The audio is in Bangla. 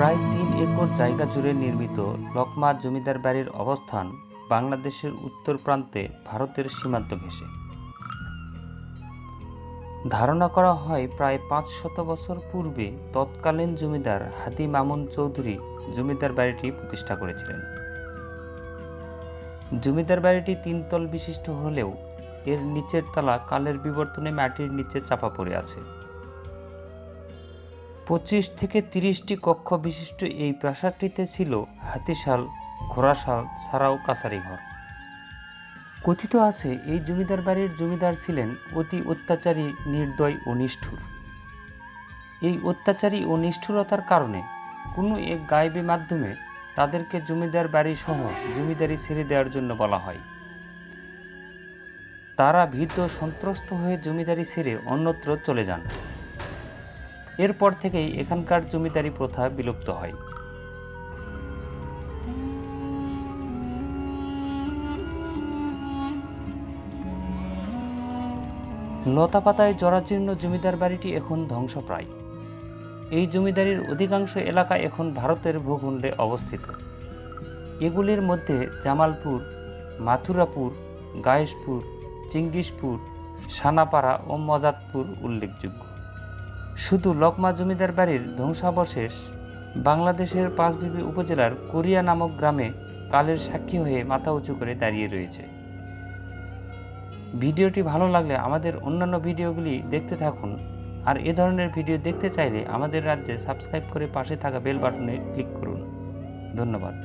প্রায় ৩ একর জায়গা জুড়ে নির্মিত লকমা জমিদার বাড়ির অবস্থান বাংলাদেশের উত্তর প্রান্তে ভারতের সীমান্ত ঘেঁষে। ধারণা করা হয় প্রায় ৫০০ বছর পূর্বে তৎকালীন জমিদার হাদি মামুন চৌধুরী জমিদার বাড়িটি প্রতিষ্ঠা করেছিলেন। জমিদার বাড়িটি ৩ তল বিশিষ্ট হলেও এর নিচের তলা কালের বিবর্তনে মাটির নিচে চাপা পড়ে আছে। ২৫ থেকে ৩০টি কক্ষ বিশিষ্ট এই প্রাসাদটিতে ছিল হাতিশাল, ঘোড়াশাল ছাড়াও কাছারি ঘর। কথিত আছে এই জমিদার বাড়ির জমিদার ছিলেন অতি অত্যাচারী, নির্দয় ও নিষ্ঠুর। এই অত্যাচারী ও নিষ্ঠুরতার কারণে কোনো এক গায়েবী মাধ্যমে তাদেরকে জমিদার বাড়ি সহ জমিদারি ছেড়ে দেওয়ার জন্য বলা হয়। তারা ভীত সন্ত্রস্ত হয়ে জমিদারি ছেড়ে অন্যত্র চলে যান। এরপর থেকেই এখানকার জমিদারি প্রথা বিলুপ্ত হয়। লতাপাতায় জরাজীর্ণ জমিদার বাড়িটি এখন ধ্বংসপ্রায়। এই জমিদারির অধিকাংশ এলাকা এখন ভারতের ভূখণ্ডে অবস্থিত। এগুলির মধ্যে জামালপুর, মাথুরাপুর, গায়েশপুর, চিঙ্গিসপুর, সানাপাড়া ও মজাদপুর উল্লেখযোগ্য। শুধু লকমা জমিদার বাড়ির ধ্বংসাবশেষ বাংলাদেশের পাঁচবিবি উপজেলার কোরিয়া নামক গ্রামে কালের সাক্ষী হয়ে মাথা উঁচু করে দাঁড়িয়ে রয়েছে। ভিডিওটি ভালো লাগলে আমাদের অন্যান্য ভিডিওগুলি দেখতে থাকুন। আর এ ধরনের ভিডিও দেখতে চাইলে আমাদের রাজ্যে সাবস্ক্রাইব করে পাশে থাকা বেল বাটনে ক্লিক করুন। ধন্যবাদ।